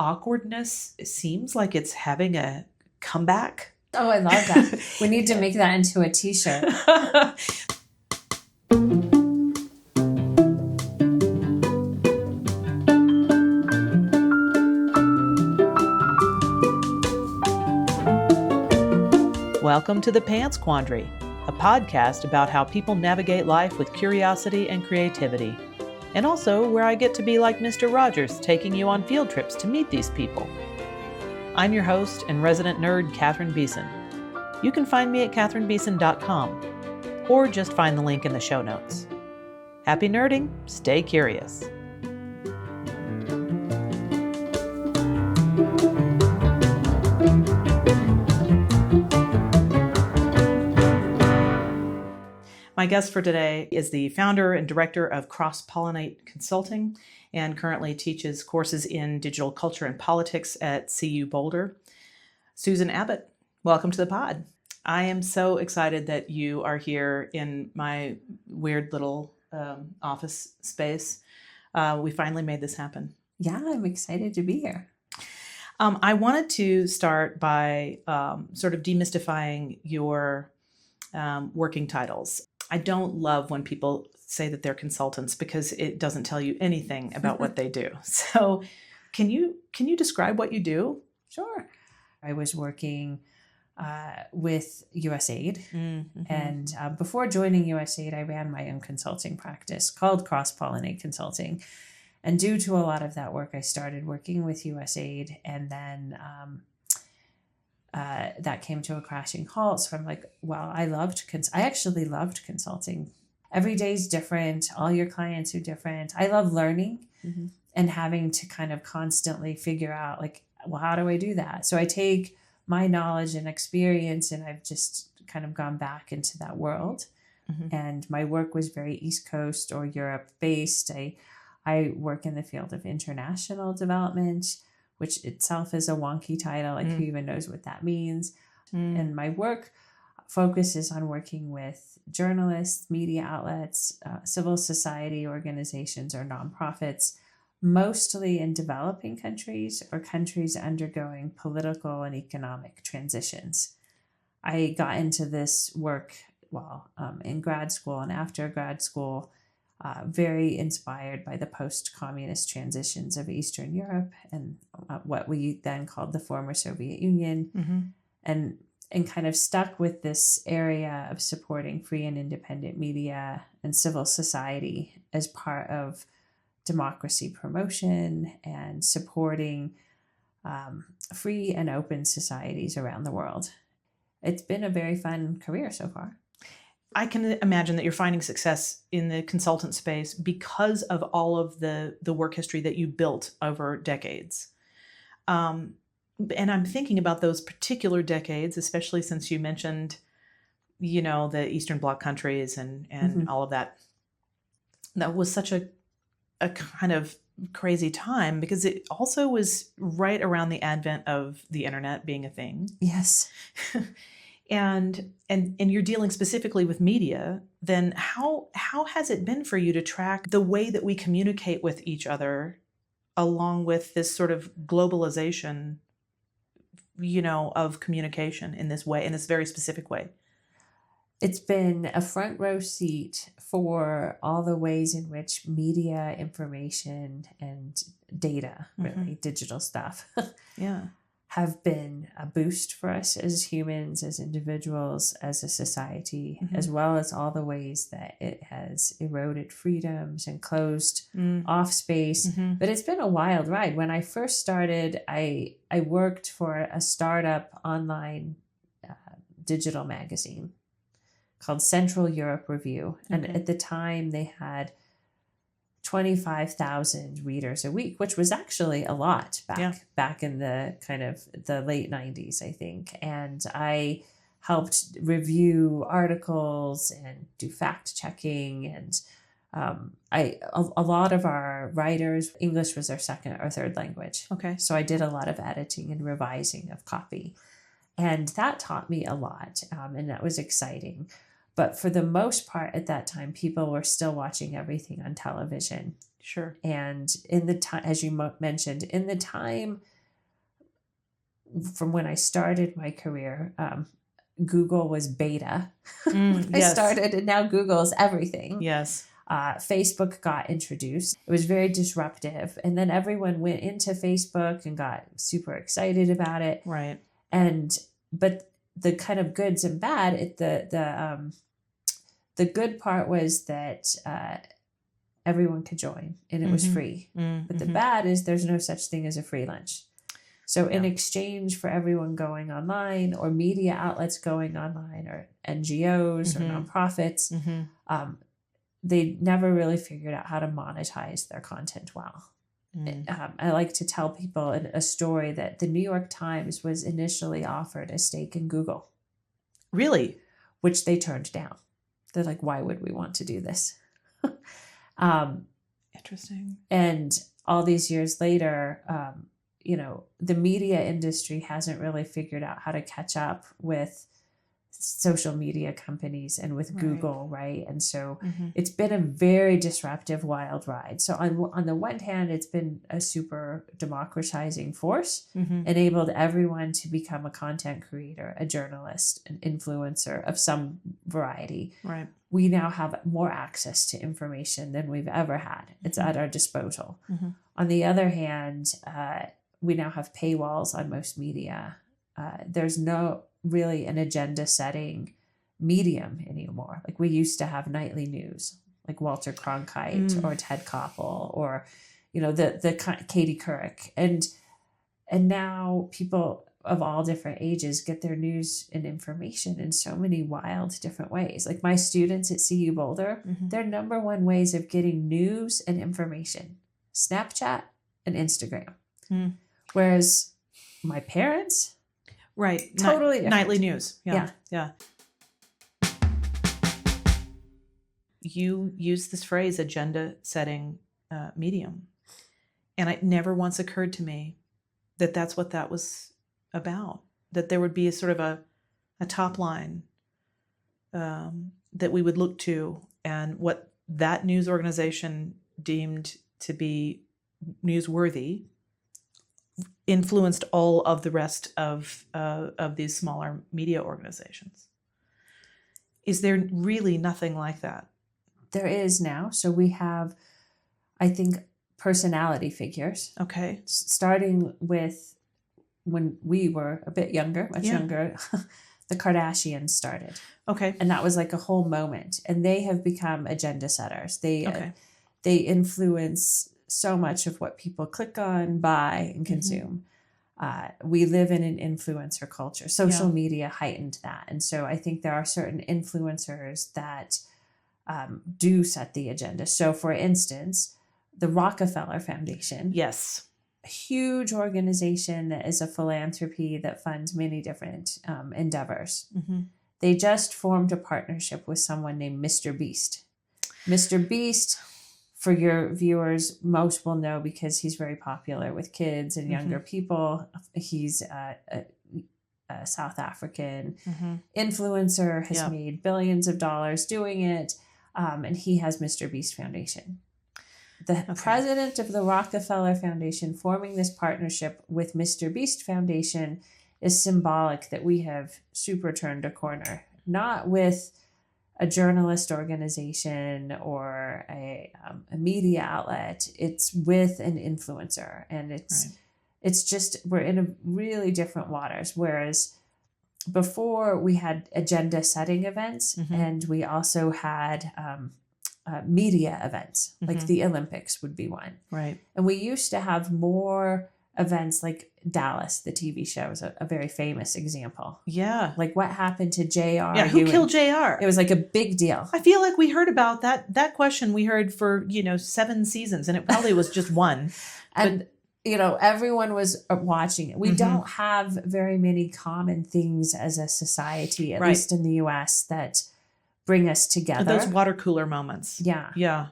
awkwardness seems like it's having a comeback. Oh, I love that. We need to make that into a t-shirt. Welcome to The Pants Quandary, a podcast about how people navigate life with curiosity and creativity. And also where I get to be like Mr. Rogers, taking you on field trips to meet these people. I'm your host and resident nerd, Catherine Beeson. You can find me at catherinebeeson.com, or just find the link in the show notes. Happy nerding, stay curious. My guest for today is the founder and director of Cross-Pollinate Consulting and currently teaches courses in digital culture and politics at CU Boulder. Susan Abbott, welcome to the pod. I am so excited that you are here in my weird little office space. We finally made this happen. Yeah, I'm excited to be here. I wanted to start by sort of demystifying your working titles. I don't love when people say that they're consultants because it doesn't tell you anything about what they do. So can you describe what you do? Sure. I was working with USAID. Mm-hmm. And before joining USAID, I ran my own consulting practice called Cross-Pollinate Consulting. And due to a lot of that work, I started working with USAID, and then that came to a crashing halt. So I'm like, well, I actually loved consulting. Every day's different. All your clients are different. I love learning and having to kind of constantly figure out like, well, how do I do that? So I take my knowledge and experience, and I've just kind of gone back into that world. Mm-hmm. And my work was very East Coast or Europe based. I work in the field of international development, which itself is a wonky title. Like who even knows what that means? And my work focuses on working with journalists, media outlets, civil society organizations, or nonprofits, mostly in developing countries or countries undergoing political and economic transitions. I got into this work in grad school and after grad school, very inspired by the post-communist transitions of Eastern Europe and what we then called the former Soviet Union, and kind of stuck with this area of supporting free and independent media and civil society as part of democracy promotion and supporting free and open societies around the world. It's been a very fun career so far. I can imagine that you're finding success in the consultant space because of all of the work history that you built over decades. And I'm thinking about those particular decades, especially since you mentioned, the Eastern Bloc countries and all of that. That was such a kind of crazy time because it also was right around the advent of the internet being a thing. Yes. And you're dealing specifically with media, then how has it been for you to track the way that we communicate with each other along with this sort of globalization, of communication in this way, in this very specific way? It's been a front row seat for all the ways in which media, information, and data, really digital stuff, have been a boost for us as humans, as individuals, as a society, as well as all the ways that it has eroded freedoms and closed off space. But it's been a wild ride. When I first started, I worked for a startup online digital magazine called Central Europe Review. And at the time they had 25,000 readers a week, which was actually a lot back in the kind of the late 90s, I think. And I helped review articles and do fact checking. And a lot of our writers, English was their second or third language. Okay. So I did a lot of editing and revising of copy. And that taught me a lot. And that was exciting. But for the most part at that time, people were still watching everything on television. Sure. And in the time, as you mentioned, in the time from when I started my career, Google was beta when I Yes. started, and now Google is everything. Yes. Facebook got introduced. It was very disruptive. And then everyone went into Facebook and got super excited about it. Right. But the kind of goods and bad, the good part was that everyone could join and it was free. But the bad is there's no such thing as a free lunch. So in exchange for everyone going online, or media outlets going online, or NGOs or nonprofits, they never really figured out how to monetize their content well. I like to tell people a story that the New York Times was initially offered a stake in Google. Really? Which they turned down. They're like, why would we want to do this? Interesting. And all these years later, the media industry hasn't really figured out how to catch up with social media companies and with Google, right? And so it's been a very disruptive, wild ride. So on the one hand, it's been a super democratizing force, enabled everyone to become a content creator, a journalist, an influencer of some variety. Right. We now have more access to information than we've ever had. It's at our disposal. On the other hand, we now have paywalls on most media. There's no really an agenda setting medium anymore. Like we used to have nightly news, like Walter Cronkite or Ted Koppel, or, the Katie Couric. And now people of all different ages get their news and information in so many wild different ways. Like my students at CU Boulder, their number one ways of getting news and information, Snapchat and Instagram. Whereas my parents, right, totally different. Nightly news. Yeah. You use this phrase, agenda setting medium, and it never once occurred to me that that's what that was about. That there would be a sort of a top line that we would look to, and what that news organization deemed to be newsworthy influenced all of the rest of these smaller media organizations. Is there really nothing like that? There is now. So we have, I think, personality figures. Okay. Starting with when we were a bit younger, much younger, the Kardashians started. Okay. And that was like a whole moment. And they have become agenda setters. They influence so much of what people click on, buy, and consume. We live in an influencer culture. Social media heightened that. And so I think there are certain influencers that do set the agenda. So for instance, the Rockefeller Foundation. Yes. A huge organization that is a philanthropy that funds many different endeavors. They just formed a partnership with someone named Mr. Beast. Mr. Beast, for your viewers, most will know because he's very popular with kids and younger people. He's a South African influencer, has made billions of dollars doing it, and he has Mr. Beast Foundation. The president of the Rockefeller Foundation forming this partnership with Mr. Beast Foundation is symbolic that we have super turned a corner, not with a journalist organization or a media outlet. It's with an influencer, and it's just, we're in a really different waters. Whereas before we had agenda setting events, and we also had media events, like the Olympics would be one. Right. And we used to have more events like Dallas, the TV show, is a very famous example. Yeah. Like what happened to JR? Yeah, who killed JR? It was like a big deal. I feel like we heard about that question we heard for, 7 seasons, and it probably was just one. And, everyone was watching it. We don't have very many common things as a society, at least in the US, that bring us together. Those water cooler moments. Yeah. Yeah.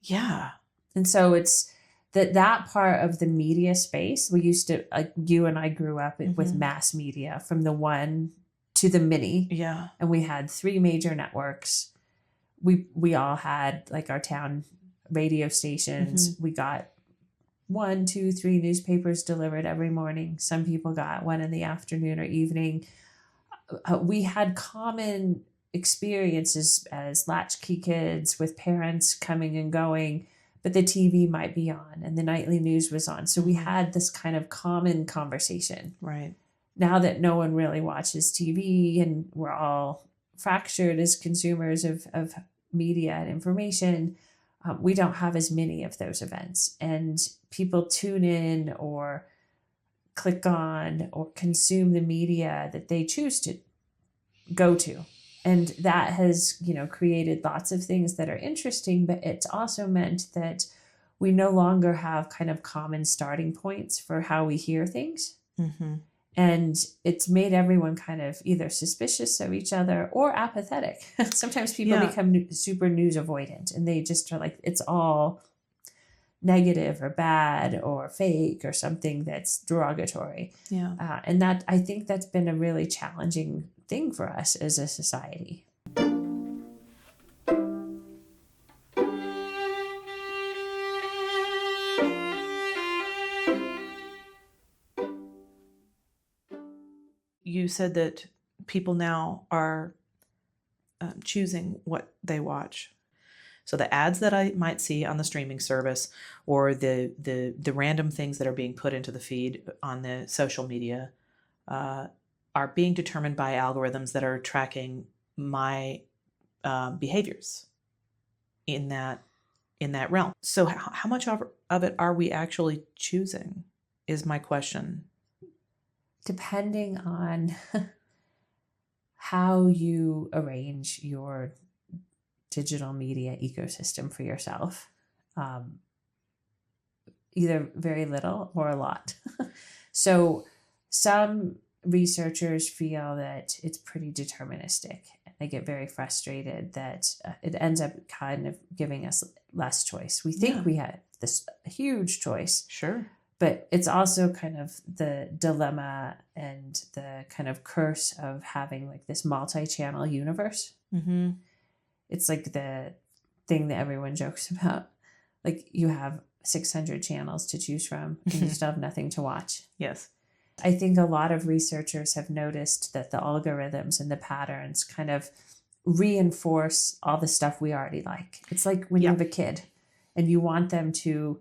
Yeah. And so it's that part of the media space. We used to, like you and I grew up with mass media, from the one to the mini. Yeah. And we had 3 major networks. We all had like our town radio stations. We got 1, 2, 3 newspapers delivered every morning. Some people got one in the afternoon or evening. We had common experiences as latchkey kids with parents coming and going, but the TV might be on and the nightly news was on. So we had this kind of common conversation. Right. Now that no one really watches TV and we're all fractured as consumers of media and information, we don't have as many of those events. And people tune in or click on or consume the media that they choose to go to. And that has, created lots of things that are interesting, but it's also meant that we no longer have kind of common starting points for how we hear things. Mm-hmm. And it's made everyone kind of either suspicious of each other or apathetic. Sometimes people become super news avoidant and they just are like, it's all negative or bad or fake or something that's derogatory. Yeah. And that, I think that's been a really challenging thing for us as a society. You said that people now are choosing what they watch. So the ads that I might see on the streaming service or the random things that are being put into the feed on the social media are being determined by algorithms that are tracking my behaviors in that realm. So how much of it are we actually choosing is my question. Depending on how you arrange your digital media ecosystem for yourself, either very little or a lot. So some researchers feel that it's pretty deterministic. They get very frustrated that it ends up kind of giving us less choice. We think we have this huge choice. Sure. But it's also kind of the dilemma and the kind of curse of having like this multi-channel universe. Mm-hmm. It's like the thing that everyone jokes about. Like you have 600 channels to choose from and you still have nothing to watch. Yes. I think a lot of researchers have noticed that the algorithms and the patterns kind of reinforce all the stuff we already like. It's like when you have a kid and you want them to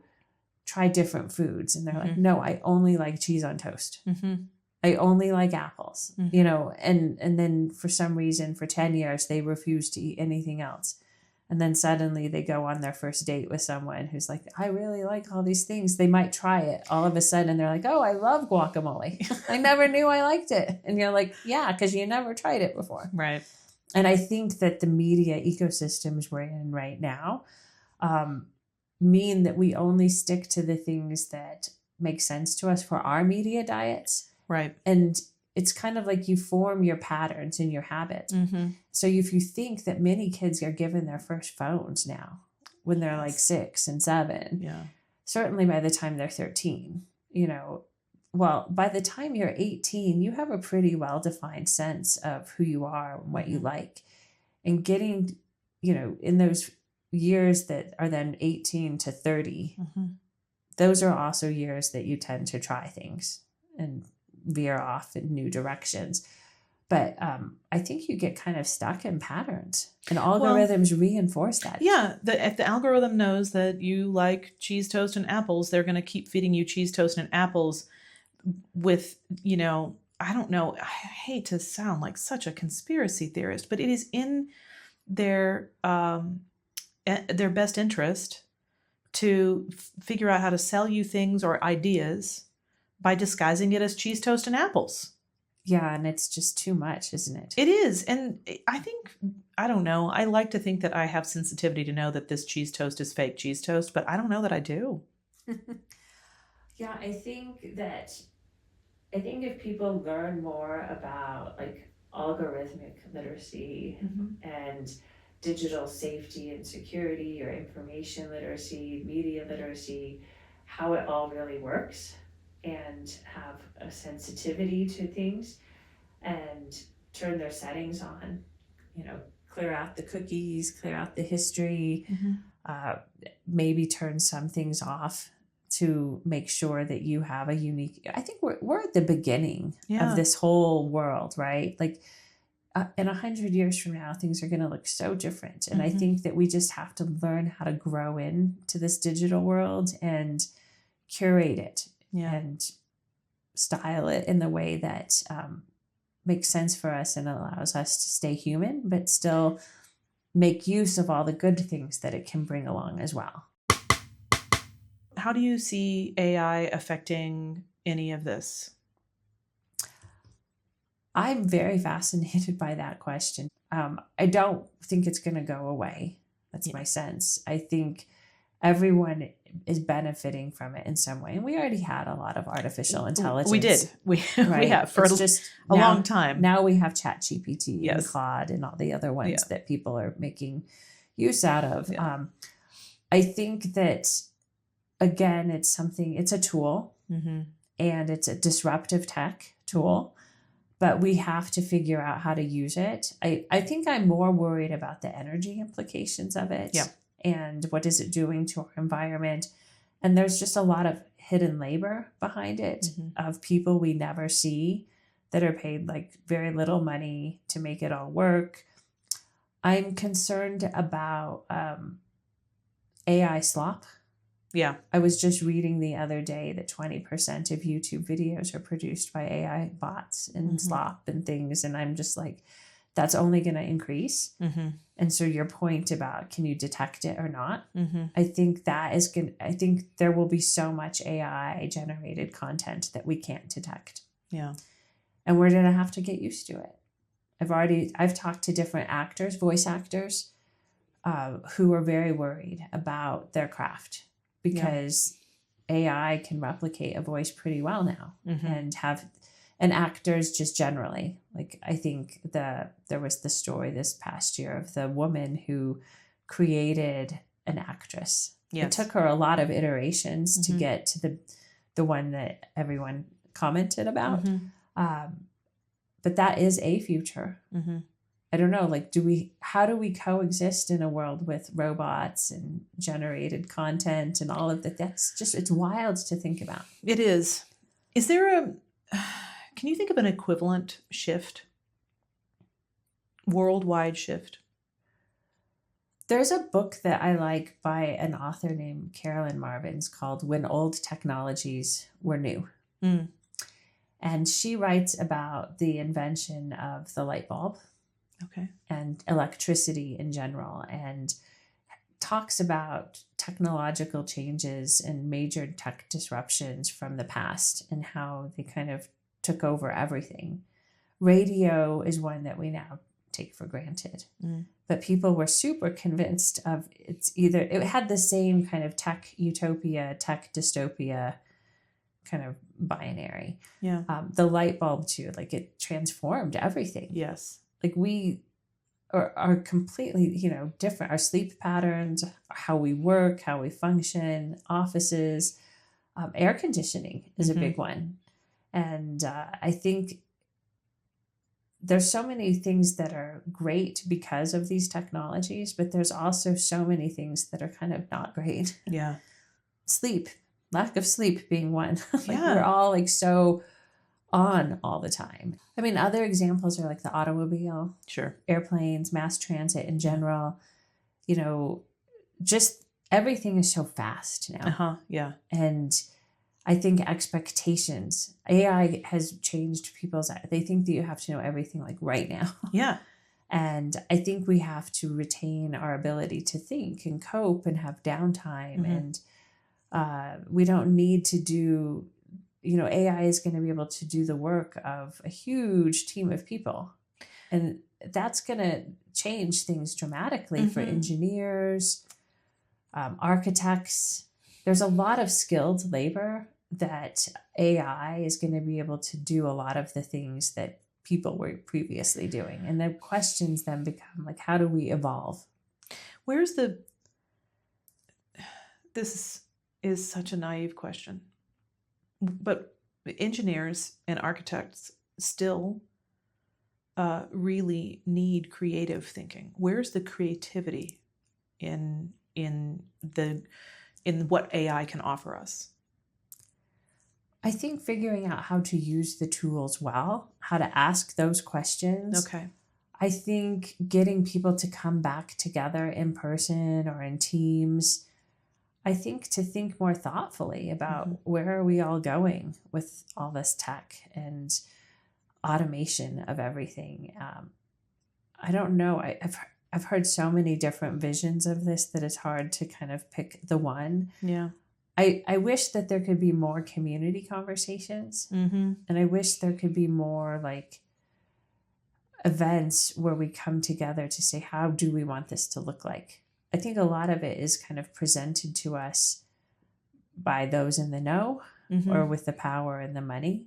try different foods and they're like, no, I only like cheese on toast. Mm-hmm. I only like apples, Mm-hmm. and then for some reason for 10 years they refuse to eat anything else. And then suddenly they go on their first date with someone who's like, I really like all these things. They might try it. All of a sudden they're like, oh, I love guacamole. I never knew I liked it. And you're like, yeah, because you never tried it before. Right. And I think that the media ecosystems we're in right now mean that we only stick to the things that make sense to us for our media diets. Right. And it's kind of like you form your patterns and your habits. Mm-hmm. So if you think that many kids are given their first phones now when they're like 6 and 7, certainly by the time they're 13, well, by the time you're 18, you have a pretty well-defined sense of who you are and what you like. And getting, in those years that are then 18 to 30, those are also years that you tend to try things and veer off in new directions. But I think you get kind of stuck in patterns and algorithms reinforce that. Yeah. If the algorithm knows that you like cheese toast and apples, they're going to keep feeding you cheese toast and apples with, I don't know. I hate to sound like such a conspiracy theorist, but it is in their best interest to figure out how to sell you things or ideas by disguising it as cheese toast and apples. Yeah, and it's just too much, isn't it? It is. And I don't know. I like to think that I have sensitivity to know that this cheese toast is fake cheese toast, but I don't know that I do. Yeah, I think if people learn more about like algorithmic literacy and digital safety and security or information literacy, media literacy, how it all really works, and have a sensitivity to things and turn their settings on, clear out the cookies, clear out the history, maybe turn some things off to make sure that you have a unique, I think we're at the beginning Yeah. of this whole world, right? Like in 100 years from now, things are going to look so different. And I think that we just have to learn how to grow into this digital world and curate it and style it in the way that makes sense for us and allows us to stay human, but still make use of all the good things that it can bring along as well. How do you see AI affecting any of this? I'm very fascinated by that question. I don't think it's going to go away. That's my sense. I think everyone is benefiting from it in some way. And we already had a lot of artificial intelligence. We did. We right? have for a long time. Now we have ChatGPT and Claude and all the other ones that people are making use out of. Yeah. I think that, again, it's a tool and it's a disruptive tech tool, but we have to figure out how to use it. I think I'm more worried about the energy implications of it. Yeah. And what is it doing to our environment? And there's just a lot of hidden labor behind it of people we never see that are paid like very little money to make it all work. I'm concerned about AI slop. Yeah. I was just reading the other day that 20% of YouTube videos are produced by AI bots and slop and things. And I'm just like, that's only going to increase. And so your point about can you detect it or not? I think that is going to, I think there will be so much AI generated content that we can't detect. Yeah. And we're going to have to get used to it. I've talked to different actors, voice actors, who are very worried about their craft because AI can replicate a voice pretty well now and actors just generally. Like I think there was the story this past year of the woman who created an actress. Yes. It took her a lot of iterations to get to the one that everyone commented about. But that is a future. I don't know, like how do we coexist in a world with robots and generated content and all of that? It's wild to think about. It is. Is there can you think of an equivalent shift? Worldwide shift? There's a book that I like by an author named Carolyn Marvins called When Old Technologies Were New. And she writes about the invention of the light bulb. Okay. And electricity in general, and talks about technological changes and major tech disruptions from the past and how they kind of took over everything. Radio is one that we now take for granted, but people were super convinced of it had the same kind of tech utopia, tech dystopia kind of binary. Yeah. The light bulb too, like it transformed everything. Yes. Like we are completely, different. Our sleep patterns, how we work, how we function, offices, air conditioning is a big one. And I think there's so many things that are great because of these technologies, but there's also so many things that are kind of not great. Yeah. Sleep, lack of sleep being one. We're all like so on all the time. I mean, other examples are like the automobile, airplanes, mass transit in general. Just everything is so fast now. Yeah. And I think expectations, AI has changed they think that you have to know everything like right now. Yeah. And I think we have to retain our ability to think and cope and have downtime. And we don't need to do, AI is going to be able to do the work of a huge team of people. And that's going to change things dramatically for engineers, architects. There's a lot of skilled labor that AI is going to be able to do a lot of the things that people were previously doing. And the questions then become like, how do we evolve? This is such a naive question, but engineers and architects still really need creative thinking. Where's the creativity in what AI can offer us? I think figuring out how to use the tools well, how to ask those questions. Okay. I think getting people to come back together in person or in teams, I think to think more thoughtfully about where are we all going with all this tech and automation of everything. I don't know. I've heard so many different visions of this that it's hard to kind of pick the one. Yeah. I wish that there could be more community conversations, and I wish there could be more like events where we come together to say, how do we want this to look like? I think a lot of it is kind of presented to us by those in the know or with the power and the money.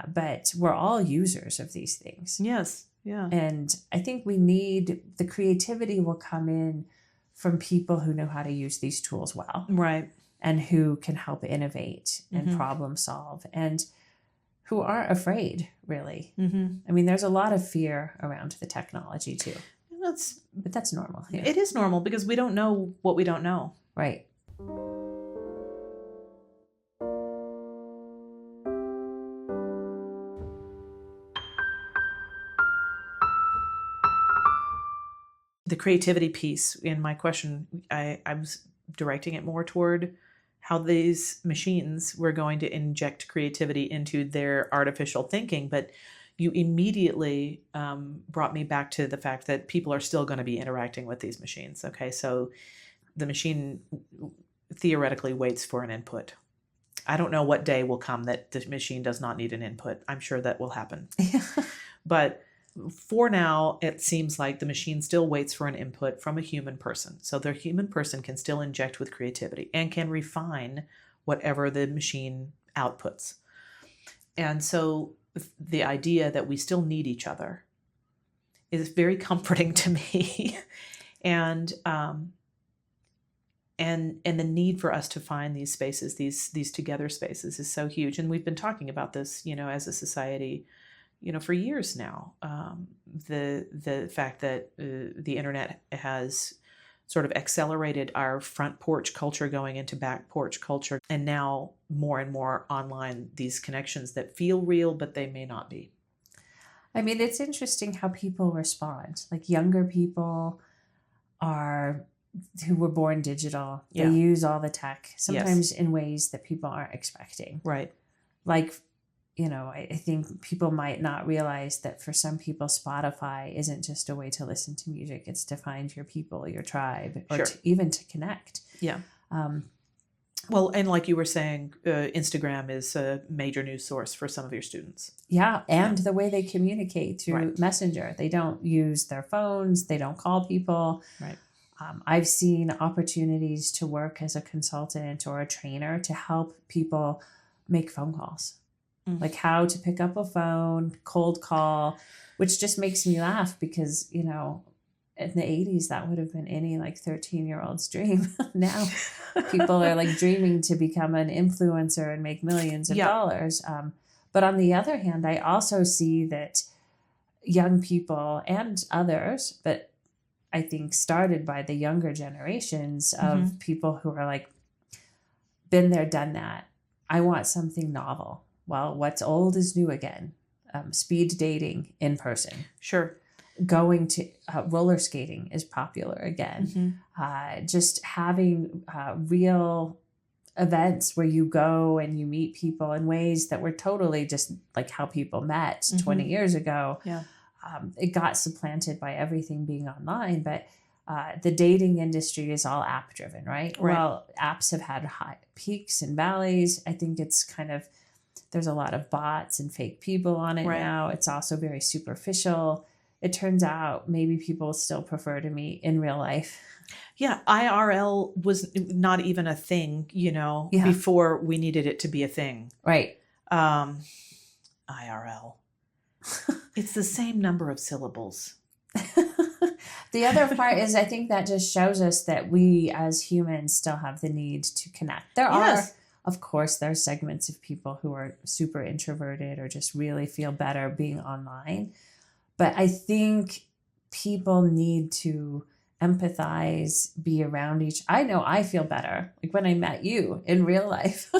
But we're all users of these things. Yes. Yeah. And I think we need, the creativity will come in from people who know how to use these tools well. Right. And who can help innovate and problem solve, and who aren't afraid, really. I mean, there's a lot of fear around the technology too. But that's normal. Yeah. It is normal because we don't know what we don't know. Right. The creativity piece in my question, I was directing it more toward how these machines were going to inject creativity into their artificial thinking. But you immediately brought me back to the fact that people are still going to be interacting with these machines. Okay, so the machine theoretically waits for an input. I don't know what day will come that the machine does not need an input. I'm sure that will happen. But for now, it seems like the machine still waits for an input from a human person. So the human person can still inject with creativity and can refine whatever the machine outputs. And so the idea that we still need each other is very comforting to me. And the need for us to find these spaces, these together spaces, is so huge. And we've been talking about this, as a society, for years now. The fact that the internet has sort of accelerated our front porch culture going into back porch culture, and now more and more online, these connections that feel real, but they may not be. I mean, it's interesting how people respond. Like younger people who were born digital, they use all the tech, sometimes in ways that people aren't expecting. Right. Like, I think people might not realize that for some people, Spotify isn't just a way to listen to music. It's to find your people, your tribe, or even to connect. Yeah. Well, and like you were saying, Instagram is a major news source for some of your students. Yeah. And the way they communicate through Messenger. They don't use their phones. They don't call people. Right. I've seen opportunities to work as a consultant or a trainer to help people make phone calls. Like how to pick up a phone, cold call, which just makes me laugh because, in the 80s, that would have been any like 13-year-old's dream. Now people are like dreaming to become an influencer and make millions of dollars. But on the other hand, I also see that young people and others, but I think started by the younger generations of people who are like, been there, done that. I want something novel. Well, what's old is new again. Speed dating in person. Sure. Going to roller skating is popular again. Just having real events where you go and you meet people in ways that were totally just like how people met 20 years ago. Yeah. It got supplanted by everything being online, but the dating industry is all app driven, right? Well, apps have had high peaks and valleys. I think it's kind of, there's a lot of bots and fake people on it now. It's also very superficial. It turns out maybe people still prefer to meet in real life. Yeah, IRL was not even a thing, before we needed it to be a thing. Right. IRL. It's the same number of syllables. The other part is I think that just shows us that we as humans still have the need to connect. There are, of course, there are segments of people who are super introverted or just really feel better being online. But I think people need to empathize, be around I know I feel better. Like when I met you in real life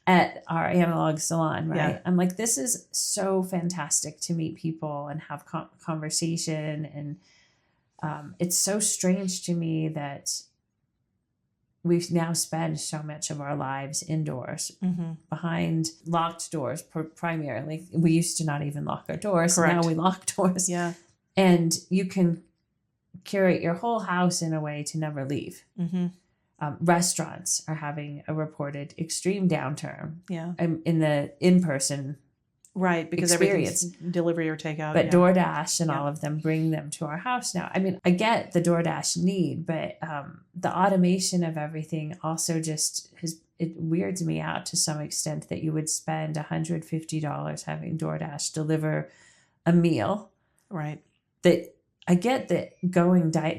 at our analog salon, right? Yeah. I'm like, this is so fantastic to meet people and have conversation. And it's so strange to me that we've now spent so much of our lives indoors behind locked doors primarily. We used to not even lock our doors. Correct. Now we lock doors. Yeah. And you can curate your whole house in a way to never leave. Restaurants are having a reported extreme downturn in the in-person right, because experience. Everything's delivery or takeout. But DoorDash and all of them bring them to our house now. I mean, I get the DoorDash need, but the automation of everything also just it weirds me out to some extent that you would spend $150 having DoorDash deliver a meal. Right. That I get that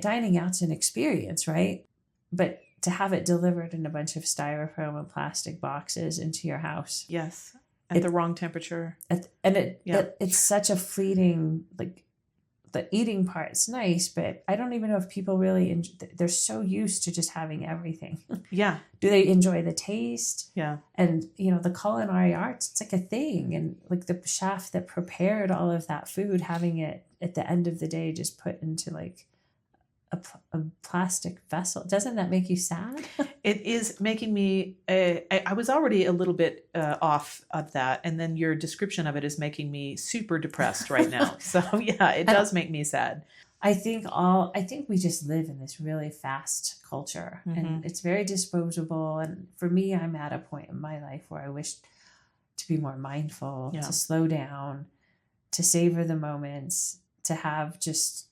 dining out's an experience, right? But to have it delivered in a bunch of styrofoam and plastic boxes into your house. Yes. At the wrong temperature. It's such a fleeting, like, the eating part's nice, but I don't even know if people really, they're so used to just having everything. Yeah. Do they enjoy the taste? Yeah. And, the culinary arts, it's like a thing. And like the chef that prepared all of that food, having it at the end of the day just put into like a plastic vessel. Doesn't that make you sad? It is making me, I was already a little bit off of that. And then your description of it is making me super depressed right now. So yeah, it does make me sad. I think we just live in this really fast culture and it's very disposable. And for me, I'm at a point in my life where I wish to be more mindful, to slow down, to savor the moments, to have just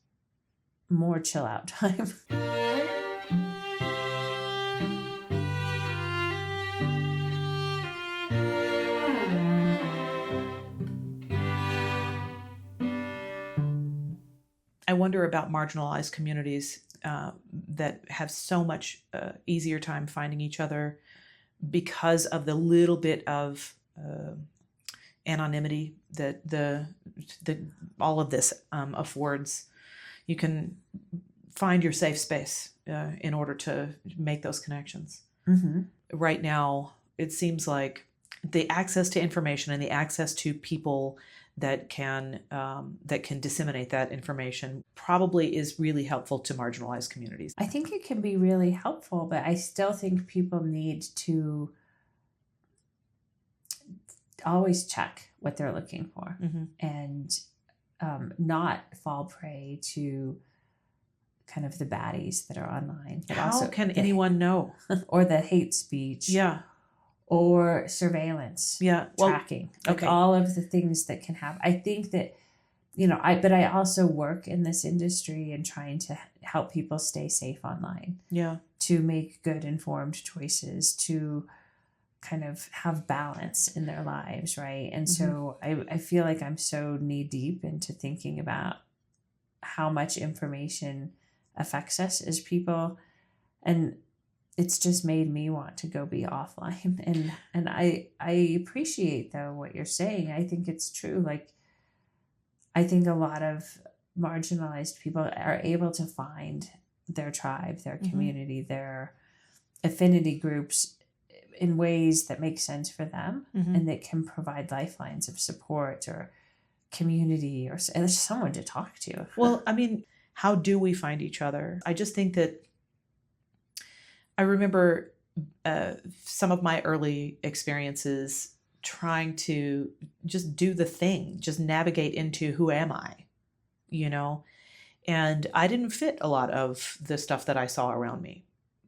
more chill out time. I wonder about marginalized communities that have so much easier time finding each other because of the little bit of anonymity that the all of this affords. You can find your safe space in order to make those connections. Right now, it seems like the access to information and the access to people that can disseminate that information probably is really helpful to marginalized communities. I think it can be really helpful, but I still think people need to always check what they're looking for and not fall prey to kind of the baddies that are online. But how can anyone know? Or the hate speech. Yeah. Or surveillance. Yeah. Tracking. Like all of the things that can happen. I think that, but I also work in this industry and trying to help people stay safe online. Yeah. To make good informed choices, to kind of have balance in their lives, right? And so I feel like I'm so knee deep into thinking about how much information affects us as people, and it's just made me want to go be offline. And I appreciate though what you're saying. I think it's true. Like, I think a lot of marginalized people are able to find their tribe, their community, their affinity groups in ways that make sense for them and that can provide lifelines of support or community or someone to talk to. Well, I mean, how do we find each other? I just think that I remember some of my early experiences trying to just do the thing, just navigate into who am I, and I didn't fit a lot of the stuff that I saw around me.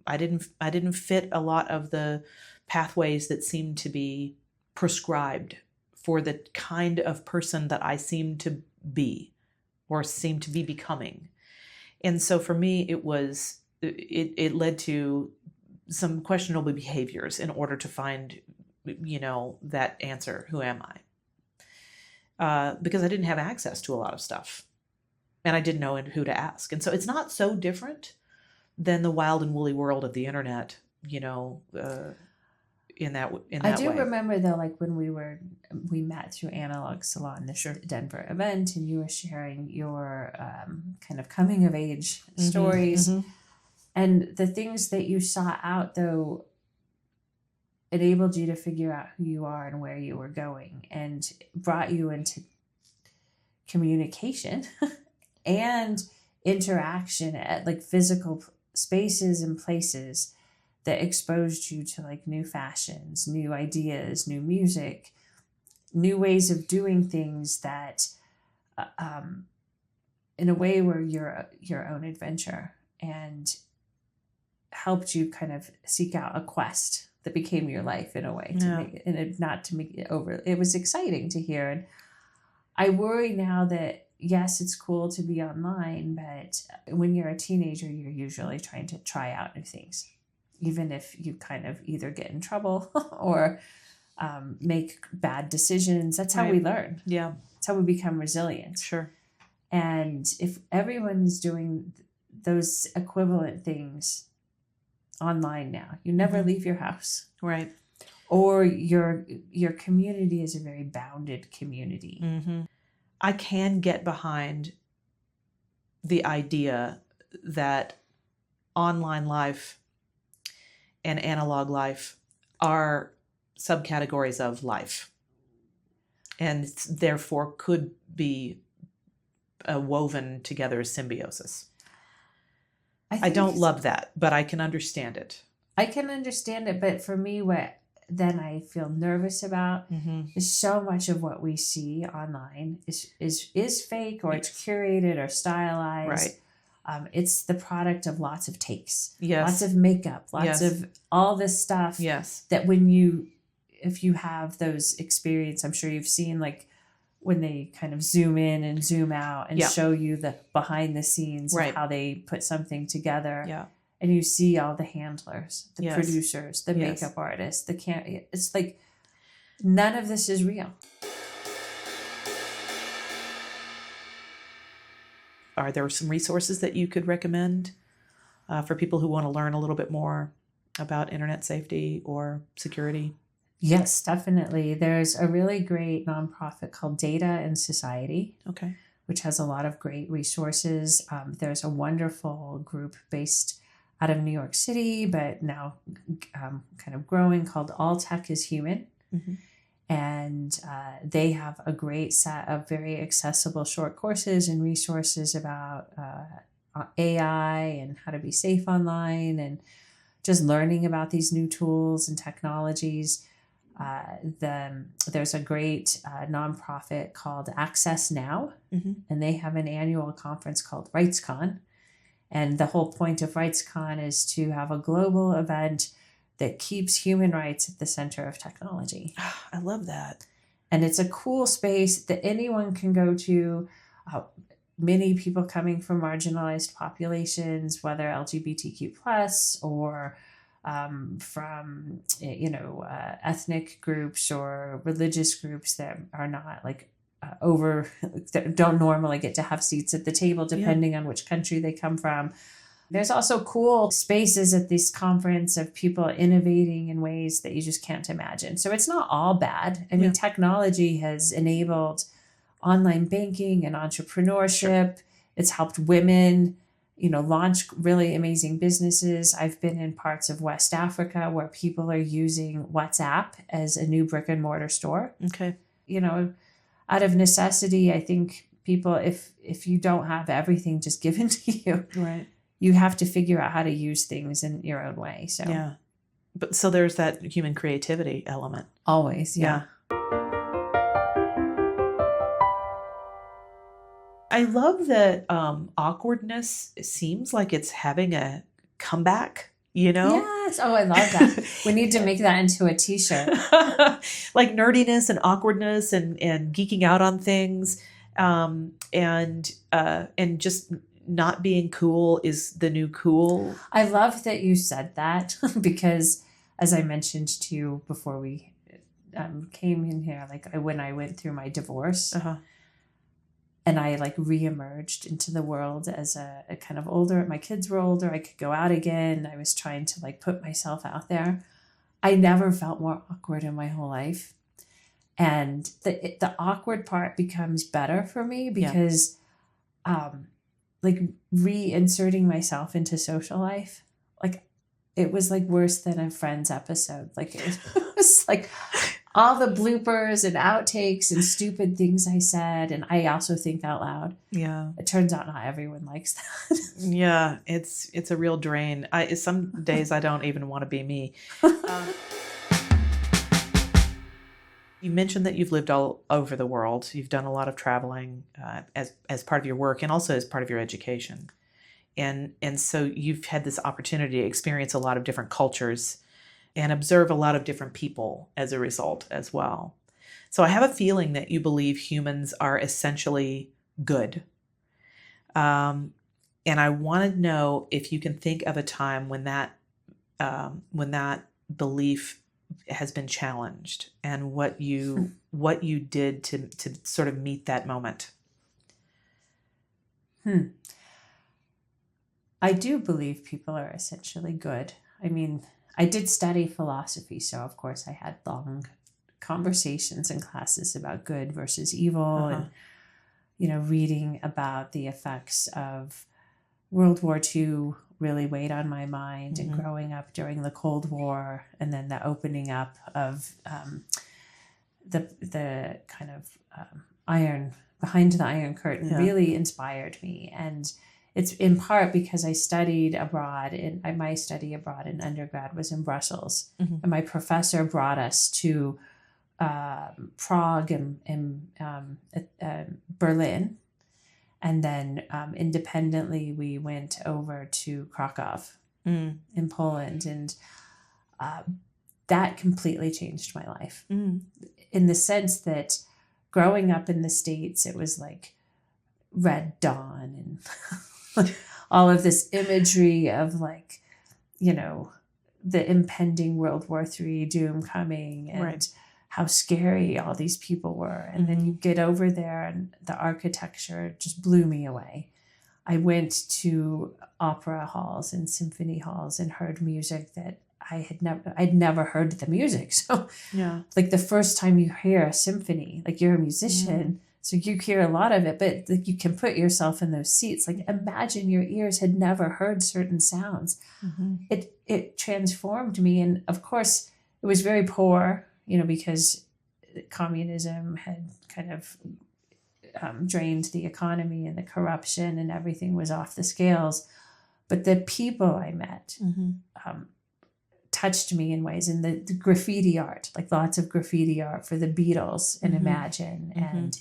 I didn't fit a lot of the pathways that seemed to be prescribed for the kind of person that I seemed to be or seemed to be becoming. And so for me, it led to some questionable behaviors in order to find, that answer, who am I? Because I didn't have access to a lot of stuff and I didn't know who to ask. And so it's not so different than the wild and woolly world of the internet, in that I do way. remember though, like when we met through Analog Salon, this Denver event, and you were sharing your kind of coming of age stories, and the things that you sought out though enabled you to figure out who you are and where you were going, and brought you into communication and interaction at like physical spaces and places that exposed you to like new fashions, new ideas, new music, new ways of doing things that in a way were your own adventure, and helped you kind of seek out a quest that became your life in a way, to make, and not to make it over. It was exciting to hear. And I worry now that, yes, it's cool to be online, but when you're a teenager, you're usually trying to try out new things, even if you kind of either get in trouble or make bad decisions. That's how we learn. Yeah. That's how we become resilient. Sure. And if everyone's doing those equivalent things online now, you never leave your house. Right. Or your community is a very bounded community. Mm-hmm. I can get behind the idea that online life and analog life are subcategories of life, and therefore could be woven together as symbiosis. I don't love that, but I can understand it. I can understand it, but for me, what then I feel nervous about is so much of what we see online is fake, or it's curated or stylized. Right. It's the product of lots of takes, lots of makeup, lots of all this stuff. That if you have those experience, I'm sure you've seen like when they kind of zoom in and zoom out and show you the behind the scenes of how they put something together. Yeah. And you see all the handlers, the producers, the makeup artists, it's like none of this is real. Are there some resources that you could recommend for people who want to learn a little bit more about internet safety or security? Yes, definitely. There's a really great nonprofit called Data and Society, which has a lot of great resources. There's a wonderful group based out of New York City, but now kind of growing, called All Tech is Human. And they have a great set of very accessible short courses and resources about AI and how to be safe online, and just learning about these new tools and technologies. There's a great nonprofit called Access Now, and they have an annual conference called RightsCon. And the whole point of RightsCon is to have a global event that keeps human rights at the center of technology. I love that. And it's a cool space that anyone can go to. Many people coming from marginalized populations, whether LGBTQ plus or from ethnic groups or religious groups that are not like that don't normally get to have seats at the table, depending on which country they come from. There's also cool spaces at this conference of people innovating in ways that you just can't imagine. So it's not all bad. I mean, technology has enabled online banking and entrepreneurship. Sure. It's helped women, launch really amazing businesses. I've been in parts of West Africa where people are using WhatsApp as a new brick and mortar store. Okay. Out of necessity, I think people, if you don't have everything just given to you, right, you have to figure out how to use things in your own way. So yeah, but so there's that human creativity element. Always, yeah. I love that awkwardness seems like it's having a comeback. Yes. Oh, I love that. We need to make that into a t-shirt. Like nerdiness and awkwardness and geeking out on things, and just not being cool is the new cool. I love that you said that because, as I mentioned to you before we came in here, like when I went through my divorce, and I like reemerged into the world as a kind of older, my kids were older, I could go out again. I was trying to like put myself out there. I never felt more awkward in my whole life. And the awkward part becomes better for me because like reinserting myself into social life, like it was like worse than a Friends episode. Like it was like all the bloopers and outtakes and stupid things I said. And I also think out loud. Yeah. It turns out not everyone likes that. Yeah. It's a real drain. Some days I don't even want to be me. You mentioned that you've lived all over the world. You've done a lot of traveling as part of your work and also as part of your education. And so you've had this opportunity to experience a lot of different cultures and observe a lot of different people as a result as well. So I have a feeling that you believe humans are essentially good. And I want to know if you can think of a time when that belief has been challenged and what you did to sort of meet that moment. I do believe people are essentially good. I mean, I did study philosophy, so of course I had long conversations in classes about good versus evil, and reading about the effects of World War II really weighed on my mind, and growing up during the Cold War, and then the opening up of the kind of iron behind the Iron Curtain really inspired me. And it's in part because I studied abroad, and my study abroad in undergrad was in Brussels, and my professor brought us to Prague and Berlin. And then independently, we went over to Krakow in Poland. And that completely changed my life in the sense that growing up in the States, it was like Red Dawn and all of this imagery of like, the impending World War III doom coming and how scary all these people were. And then you get over there and the architecture just blew me away. I went to opera halls and symphony halls and heard music that I'd never heard the music. So like the first time you hear a symphony, like you're a musician, so you hear a lot of it, but like you can put yourself in those seats. Like imagine your ears had never heard certain sounds. It transformed me. And of course it was very poor, because communism had kind of drained the economy, and the corruption and everything was off the scales. But the people I met touched me in ways. And the graffiti art, like lots of graffiti art for the Beatles and Imagine and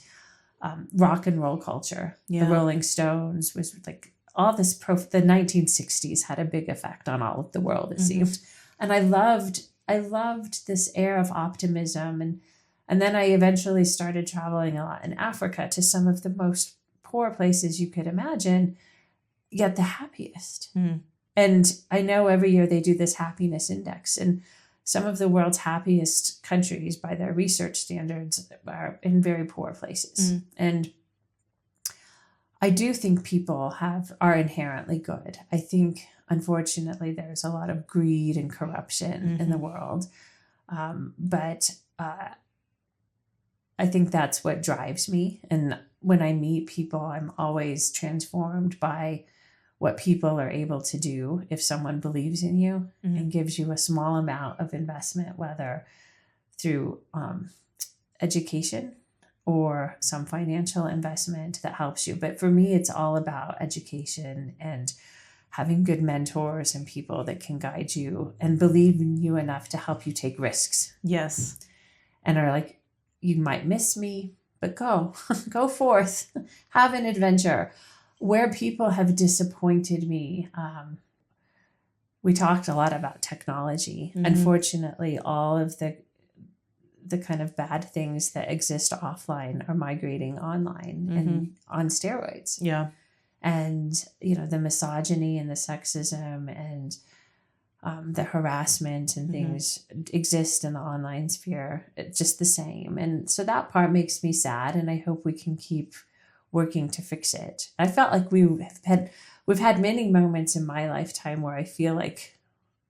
rock and roll culture. The Rolling Stones was like all this. The 1960s had a big effect on all of the world, it seemed. And I loved this air of optimism. And then I eventually started traveling a lot in Africa to some of the most poor places you could imagine, yet the happiest. And I know every year they do this happiness index, and some of the world's happiest countries by their research standards are in very poor places. And I do think people are inherently good. I think, unfortunately, there's a lot of greed and corruption in the world. But I think that's what drives me. And when I meet people, I'm always transformed by what people are able to do if someone believes in you and gives you a small amount of investment, whether through education or some financial investment that helps you. But for me, it's all about education and having good mentors and people that can guide you and believe in you enough to help you take risks. Yes. And are like, you might miss me, but go forth, have an adventure. Where people have disappointed me, we talked a lot about technology. Unfortunately, all of the kind of bad things that exist offline are migrating online and on steroids. Yeah. And, the misogyny and the sexism and the harassment and things exist in the online sphere. It's just the same. And so that part makes me sad, and I hope we can keep working to fix it. I felt like we've had many moments in my lifetime where I feel like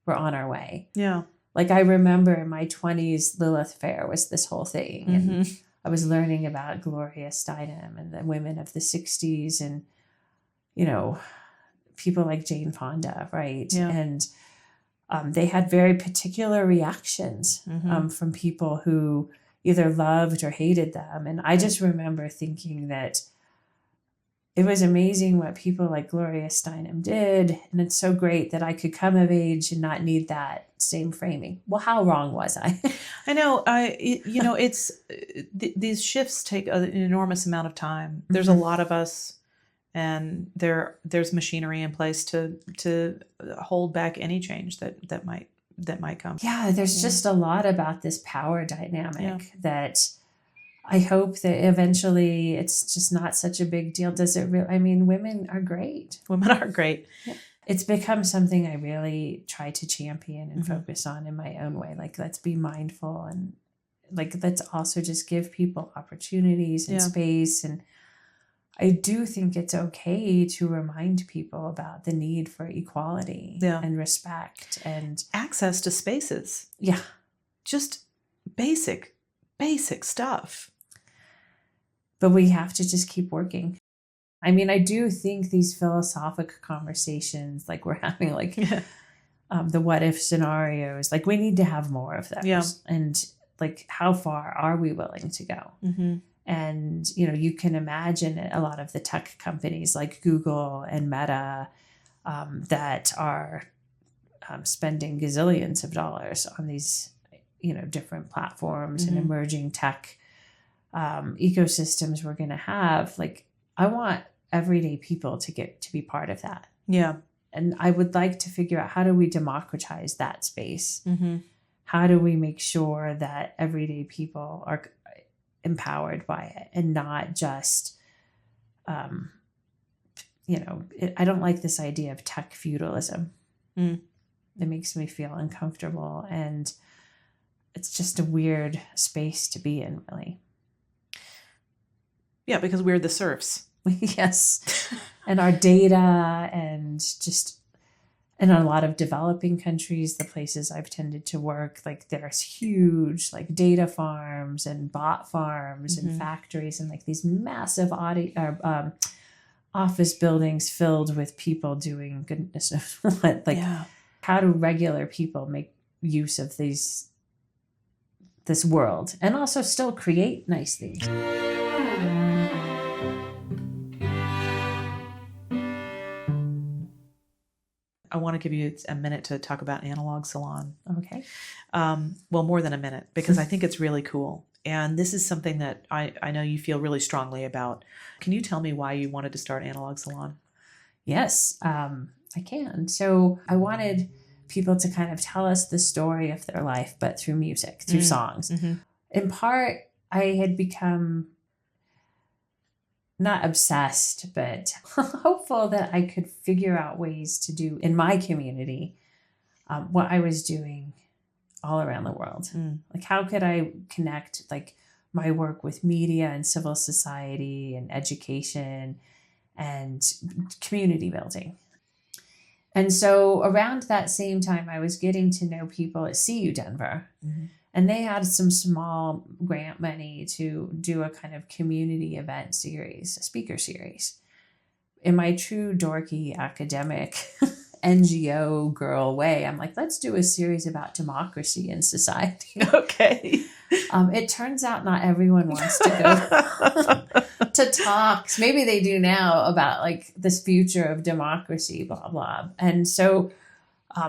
we're on our way. Yeah. Like I remember in my 20s, Lilith Fair was this whole thing. And I was learning about Gloria Steinem and the women of the 60s and, people like Jane Fonda, right? Yeah. And they had very particular reactions from people who either loved or hated them. And I just remember thinking that it was amazing what people like Gloria Steinem did. And it's so great that I could come of age and not need that same framing. Well, how wrong was I? I know. It's these shifts take an enormous amount of time. There's a lot of us, and there's machinery in place to hold back any change that might come. Yeah, there's just a lot about this power dynamic that I hope that eventually it's just not such a big deal. Does it really? I mean, women are great. Women are great. Yeah. It's become something I really try to champion and focus on in my own way. Like, let's be mindful, and like, let's also just give people opportunities and space. And I do think it's okay to remind people about the need for equality and respect and access to spaces. Yeah. Just basic stuff. But we have to just keep working. I mean, I do think these philosophical conversations, like we're having, like the what if scenarios, like we need to have more of those. Yeah. And like, how far are we willing to go? And, you can imagine a lot of the tech companies like Google and Meta that are spending gazillions of dollars on these, different platforms and emerging tech ecosystems we're going to have. Like, I want everyday people to get to be part of that. Yeah. And I would like to figure out, how do we democratize that space? How do we make sure that everyday people are empowered by it and not just, I don't like this idea of tech feudalism. It makes me feel uncomfortable, and it's just a weird space to be in, really. Yeah, because we're the serfs. Yes. And our data, and just in a lot of developing countries, the places I've tended to work, like there's huge like data farms and bot farms and factories, and like these massive office buildings filled with people doing goodness knows what. Like, how do regular people make use of this world and also still create nice things? I want to give you a minute to talk about Analog Salon. Okay. Well, more than a minute, because I think it's really cool. And this is something that I know you feel really strongly about. Can you tell me why you wanted to start Analog Salon? Yes, I can. So I wanted people to kind of tell us the story of their life, but through music, through songs. In part, I had become not obsessed, but hopeful that I could figure out ways to do in my community what I was doing all around the world. Like, how could I connect like my work with media and civil society and education and community building? And so around that same time, I was getting to know people at CU Denver. And they had some small grant money to do a kind of community event series, a speaker series. In my true dorky academic NGO girl way, I'm like, let's do a series about democracy in society. Okay. It turns out not everyone wants to go to talks. Maybe they do now about like this future of democracy, blah, blah. And so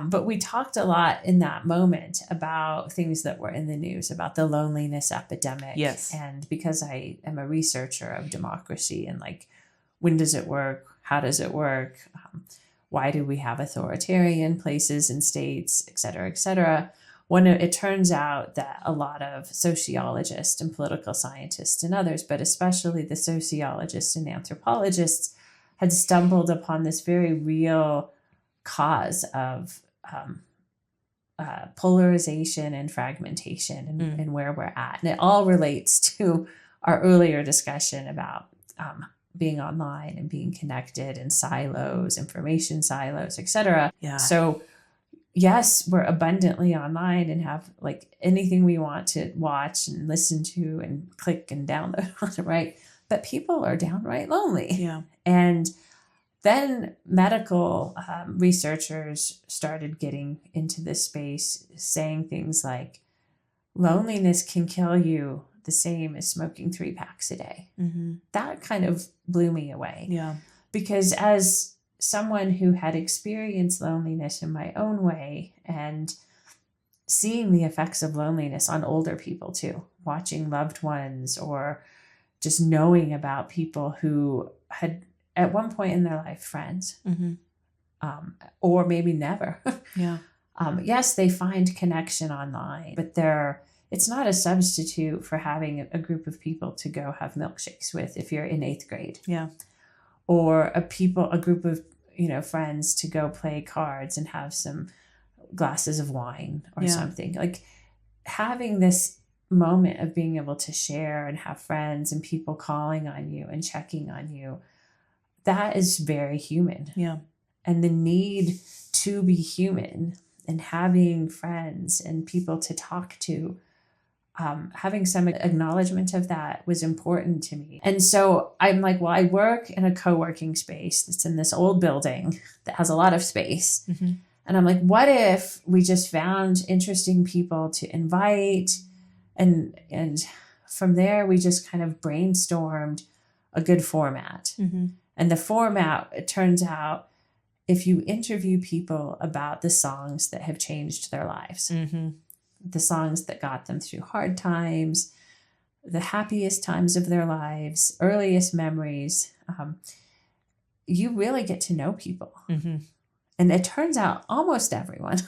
but we talked a lot in that moment about things that were in the news, about the loneliness epidemic. Yes. And because I am a researcher of democracy and like, when does it work? How does it work? Why do we have authoritarian places and states, et cetera, et cetera? When it turns out that a lot of sociologists and political scientists and others, but especially the sociologists and anthropologists, had stumbled upon this very real cause of polarization and fragmentation and where we're at. And it all relates to our earlier discussion about being online and being connected in silos, information silos, etc. Yeah. So yes, we're abundantly online and have like anything we want to watch and listen to and click and download on it, right? But people are downright lonely. Yeah. And Then medical researchers started getting into this space, saying things like loneliness can kill you the same as smoking 3 packs a day. Mm-hmm. That kind of blew me away. Yeah. Because as someone who had experienced loneliness in my own way and seeing the effects of loneliness on older people too, watching loved ones or just knowing about people who had at one point in their life friends, Mm-hmm. Or maybe never. Yeah. Yes, they find connection online, but it's not a substitute for having a group of people to go have milkshakes with if you're in 8th grade. Yeah. Or a group of, friends to go play cards and have some glasses of wine or something. Like having this moment of being able to share and have friends and people calling on you and checking on you, that is very human. Yeah. And the need to be human and having friends and people to talk to, having some acknowledgement of that was important to me. And so I'm like, well, I work in a co-working space that's in this old building that has a lot of space. Mm-hmm. And I'm like, what if we just found interesting people to invite? And from there, we just kind of brainstormed a good format. Mm-hmm. And the format, it turns out, if you interview people about the songs that have changed their lives, Mm-hmm. the songs that got them through hard times, the happiest times of their lives, earliest memories, you really get to know people. Mm-hmm. And it turns out almost everyone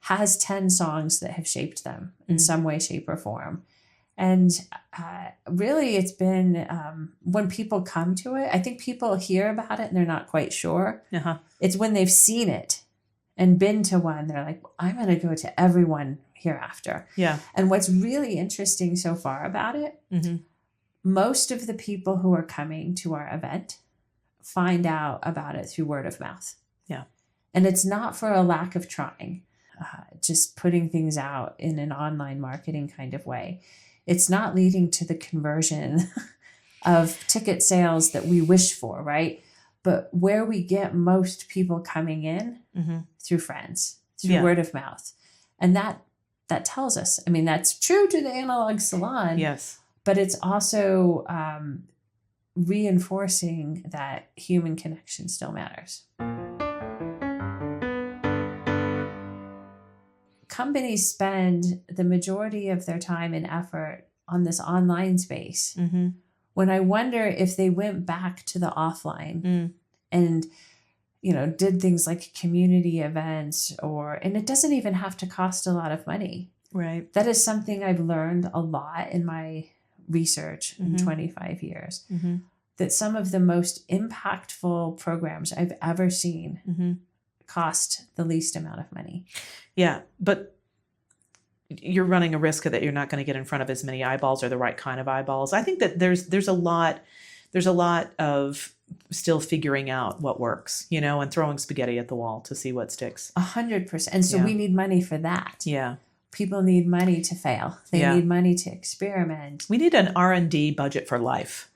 has 10 songs that have shaped them in some way, shape, or form. And really, it's been when people come to it, I think people hear about it and they're not quite sure. Uh-huh. It's when they've seen it and been to one, they're like, I'm going to go to everyone hereafter. Yeah. And what's really interesting so far about it, Mm-hmm. most of the people who are coming to our event find out about it through word of mouth. Yeah. And it's not for a lack of trying, just putting things out in an online marketing kind of way. It's not leading to the conversion of ticket sales that we wish for, right? But where we get most people coming in Mm-hmm. through friends, through word of mouth. And that tells us, I mean, that's true to the analog salon. Yes. But it's also reinforcing that human connection still matters. Companies spend the majority of their time and effort on this online space. Mm-hmm. When I wonder if they went back to the offline and, did things like community events and it doesn't even have to cost a lot of money. Right. That is something I've learned a lot in my research in 25 years, that some of the most impactful programs I've ever seen cost the least amount of money. Yeah. But you're running a risk that you're not going to get in front of as many eyeballs or the right kind of eyeballs. I think that there's a lot of still figuring out what works, and throwing spaghetti at the wall to see what sticks. 100%. And so we need money for that. Yeah. People need money to fail. They need money to experiment. We need an R&D budget for life.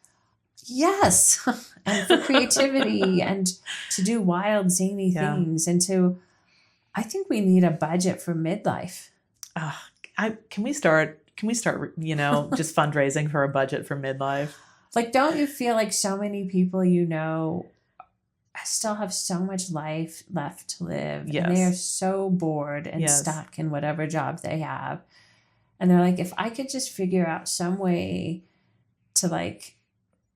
Yes. And for creativity and to do wild, zany things. And I think we need a budget for midlife. Can we start, just fundraising for a budget for midlife? Like, don't you feel like so many people still have so much life left to live? Yes. And they are so bored and stuck in whatever job they have. And they're like, if I could just figure out some way to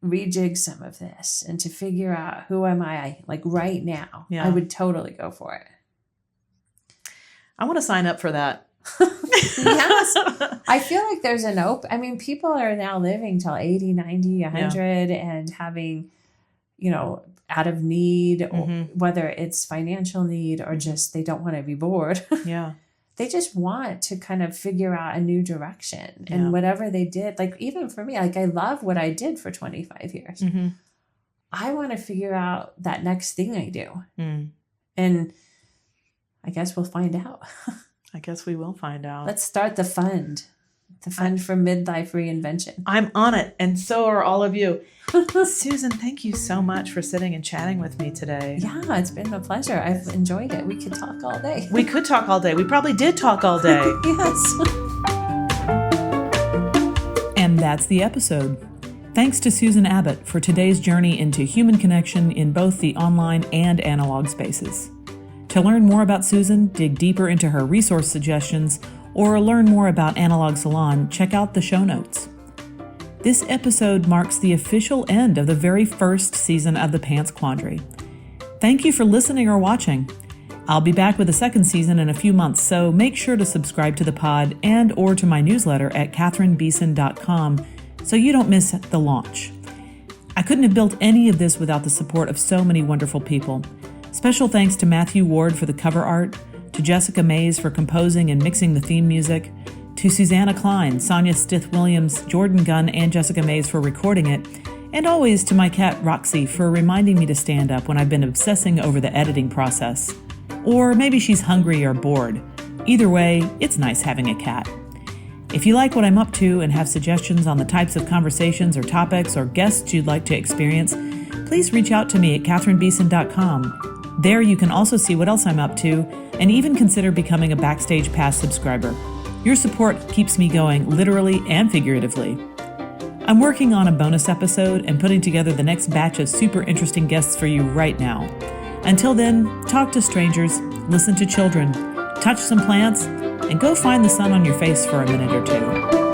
rejig some of this and to figure out who am I right now, I would totally go for it. I want to sign up for that. Yes. I feel like there's people are now living till 80, 90, 100 and having, out of need, or whether it's financial need or just they don't want to be bored. Yeah. They just want to kind of figure out a new direction. And whatever they did, even for me, I love what I did for 25 years. Mm-hmm. I want to figure out that next thing I do. Mm. And I guess we'll find out. I guess we will find out. Let's start the fund. The fund for midlife reinvention. I'm on it, and so are all of you. Susan, thank you so much for sitting and chatting with me today. Yeah, it's been a pleasure. I've enjoyed it. We could talk all day. We could talk all day. We probably did talk all day. Yes. And that's the episode. Thanks to Susan Abbott for today's journey into human connection in both the online and analog spaces. To learn more about Susan, dig deeper into her resource suggestions, or learn more about Analog Salon, check out the show notes. This episode marks the official end of the very first season of The Pants Quandary. Thank you for listening or watching. I'll be back with a second season in a few months, so make sure to subscribe to the pod and or to my newsletter at catherinebeeson.com so you don't miss the launch. I couldn't have built any of this without the support of so many wonderful people. Special thanks to Matthew Ward for the cover art, to Jessica Mays for composing and mixing the theme music, to Susanna Klein, Sonia Stith-Williams, Jordan Gunn, and Jessica Mays for recording it, and always to my cat Roxy for reminding me to stand up when I've been obsessing over the editing process. Or maybe she's hungry or bored. Either way, it's nice having a cat. If you like what I'm up to and have suggestions on the types of conversations or topics or guests you'd like to experience, please reach out to me at catherinebeeson.com. There you can also see what else I'm up to and even consider becoming a Backstage Pass subscriber. Your support keeps me going literally and figuratively. I'm working on a bonus episode and putting together the next batch of super interesting guests for you right now. Until then, talk to strangers, listen to children, touch some plants, and go find the sun on your face for a minute or two.